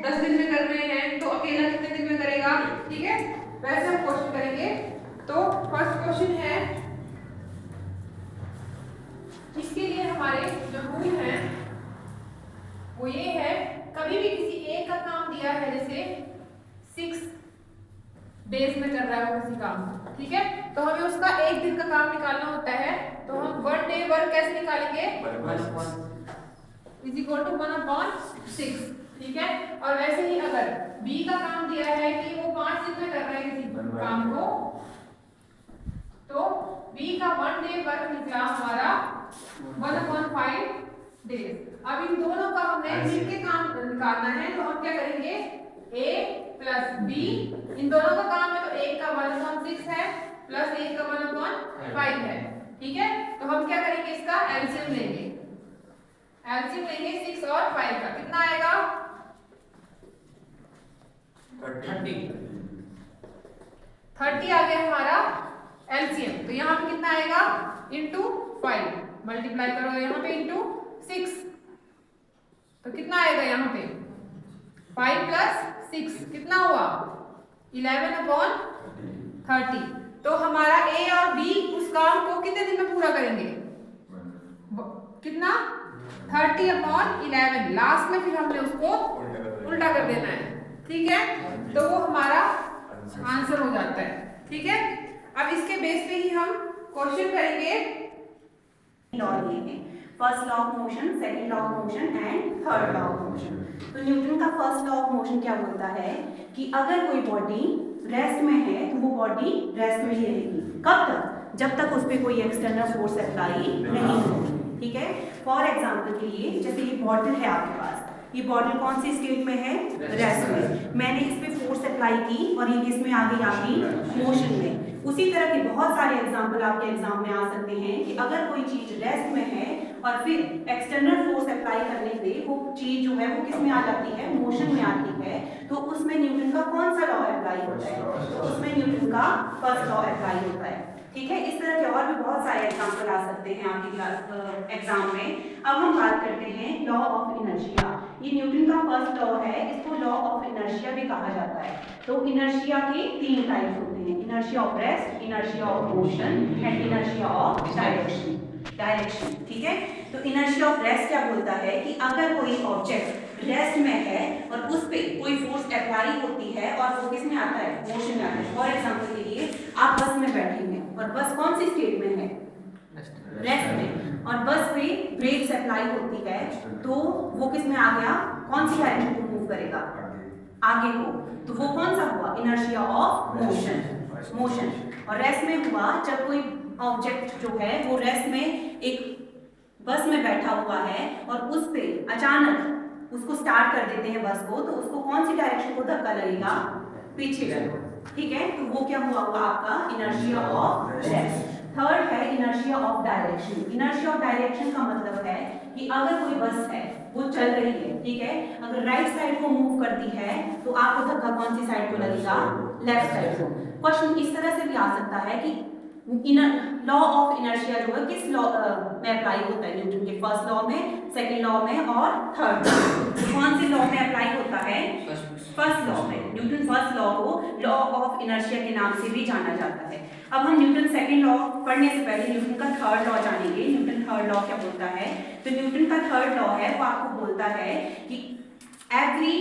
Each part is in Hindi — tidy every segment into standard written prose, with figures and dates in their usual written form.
10 दिन में कर रहे हैं तो अकेला कितने दिन में करेगा, ठीक है। वैसे हम क्वेश्चन करेंगे। तो फर्स्ट क्वेश्चन है, इसके लिए हमारे जो रूल है वो ये है, कभी भी किसी एक का काम दिया है, जैसे 6 डेज में कर रहा है वो किसी काम, ठीक है, तो हमें उसका एक दिन का काम निकालना होता है। तो हम 1 डे वर्क कैसे निकालेंगे, 1/6, ठीक है। और वैसे ही अगर बी का काम दिया है कि वो 5 दिन में कर रहा है किसी काम को, तो बी का 1 डे वर्क निकला हमारा 1/5 डेज। अब इन दोनों का हमने मिलके काम निकालना है, तो हम क्या करेंगे, a प्लस b, इन दोनों का काम है तो एक का 1/6 है प्लस एक का 1/5 है, ठीक है। तो हम क्या करेंगे, इसका एलसीएम लेंगे। एलसीएम लेंगे 6 और 5 का, कितना आएगा 30 आ गया हमारा एलसीएम। तो यहाँ पे कितना आएगा, इंटू 5, मल्टीप्लाई करो यहाँ पे इंटू 6, तो कितना आएगा यहाँ पे 5 प्लस 6 कितना हुआ 11/30। तो हमारा ए और बी उस काम को कितने दिन में पूरा करेंगे, कितना 30/11। लास्ट में फिर हमने उसको उल्टा कर देना है, ठीक है। तो वो हमारा आंसर हो जाता है, ठीक है। अब इसके बेस पे ही हम क्वेश्चन करेंगे। लॉ लिए हैं, first law of motion, second law of motion and third law of motion. तो न्यूटन का फर्स्ट लॉ ऑफ मोशन क्या बोलता है कि अगर कोई बॉडी रेस्ट में है तो वो बॉडी रेस्ट में ही रहेगी। कब तक, जब तक उस पर कोई एक्सटर्नल फोर्स अप्लाई नहीं होगी, ठीक है। फॉर एग्जाम्पल के लिए, जैसे ये बॉटल है आपके पास, ये बॉटल कौन सी स्टेट में है, रेस्ट में। मैंने इस पे फोर्स अप्लाई की और ये किस में आ गई, आपकी मोशन में। उसी तरह के बहुत सारे एग्जाम्पल आपके एग्जाम में आ सकते हैं कि अगर कोई चीज रेस्ट में है और फिर एक्सटर्नल फोर्स अप्लाई करने पे वो चीज जो है वो किस में आ जाती है, मोशन में आती है, तो उसमें न्यूटन का कौन सा लॉ अप्लाई होता है, तो उसमें न्यूटन का फर्स्ट लॉ अप्लाई होता है, ठीक है। इस तरह के और भी बहुत सारे एग्जाम्पल आ सकते हैं आपके क्लास एग्जाम में। अब हम बात करते हैं लॉ ऑफ इनर्शिया। ये न्यूटन का फर्स्ट लॉ है, इसको लॉ ऑफ इनर्शिया भी कहा जाता है। तो इनर्शिया के 3 टाइप्स होते हैं, inertia of rest, inertia of motion and inertia of direction, ठीक है। तो इनर्शिया ऑफ रेस्ट क्या बोलता है कि अगर कोई ऑब्जेक्ट रेस्ट में है और उस पे कोई फोर्स अप्लाई होती है और वो किस में आता है, मोशन में आता है। फॉर एग्जांपल के लिए आप बस में बैठे हैं और बस कौन सी स्टेट में है, रेस्ट में, और बस पे ब्रेक्स अप्लाई होती है तो वो किस में आ गया, कौन सी डायरेक्शन को मूव करेगा, आगे को, तो वो कौन सा हुआ, इनर्शिया ऑफ मोशन। और रेस्ट में हुआ जब कोई ऑब्जेक्ट जो है वो रेस्ट में एक बस में बैठा हुआ है और उस पे अचानक उसको स्टार्ट कर देते हैं बस को, तो उसको कौन सी डायरेक्शन को धक्का लगेगा, पीछे का, ठीक है। तो वो क्या हुआ आपका इनर्शिया ऑफ रेस्ट। थर्ड है inertia of direction. Inertia of direction का मतलब है कि अगर कोई बस है वो चल रही है, ठीक है, अगर राइट साइड को मूव करती है तो आपको धक्का कौन सी साइड को लगेगा, लेफ्ट साइड को। क्वेश्चन इस तरह से भी आ सकता है कि लॉ ऑफ इनर्शिया जो है किस लॉ में अप्लाई होता है, न्यूटन के फर्स्ट लॉ में, सेकंड लॉ में और थर्ड कौन से लॉ में अप्लाई होता है, फर्स्ट लॉ में। न्यूटन फर्स्ट लॉ को लॉ ऑफ इनर्शिया के नाम से भी जाना जाता है। अब हम न्यूटन सेकंड लॉ पढ़ने से पहले न्यूटन का थर्ड लॉ जानेंगे। न्यूटन थर्ड लॉ क्या बोलता है, तो न्यूटन का थर्ड लॉ है वो आपको बोलता है कि every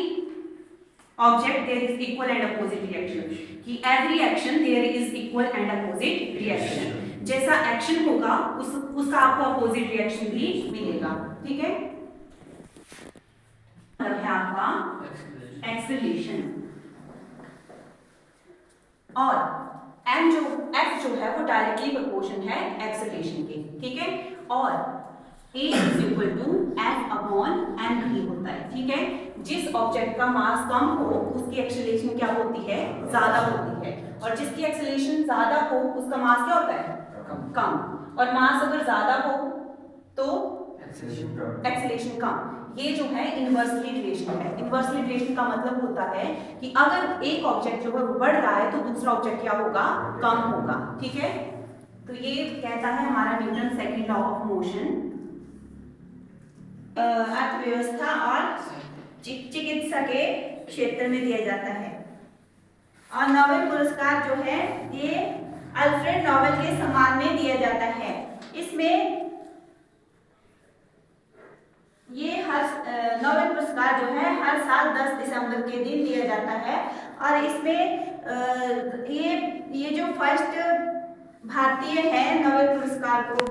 object there is equal and opposite reaction, कि every action there is equal and opposite reaction. जैसा एक्शन होगा उसका आपको अपोजिट रिएक्शन भी मिलेगा, ठीक है। मतलब है आपका एक्सेलरेशन, और एम जो एफ जो है वो डायरेक्टली प्रोपोर्शन है एक्सेलरेशन के, ठीक है। और A is equal to F/m होता है, ठीक है। जिस ऑब्जेक्ट का मास कम हो उसकी एक्सेलरेशन क्या होती है, ज्यादा होती है, और जिसकी एक्सेलरेशन ज्यादा हो उसका मास क्या होता है, कम। और मास अगर ज्यादा हो तो एक्सेलरेशन कम। ये जो है इनवर्सली रिलेशन है। इनवर्सली रिलेशन का मतलब होता है कि अगर एक ऑब्जेक्ट जो है वो बढ़ रहा है तो दूसरा ऑब्जेक्ट क्या होगा, कम होगा, ठीक है। तो ये कहता है हमारा Newton second law of motion. अर्थव्यवस्था और चिकित्सा के क्षेत्र में दिया जाता है। और नोबेल पुरस्कार जो है ये अल्फ्रेड नोबेल के सम्मान में दिया जाता है। इसमें ये हर नोबेल पुरस्कार जो है हर साल 10 दिसंबर के दिन दिया जाता है। और इसमें ये जो फर्स्ट भारतीय है नोबेल पुरस्कार को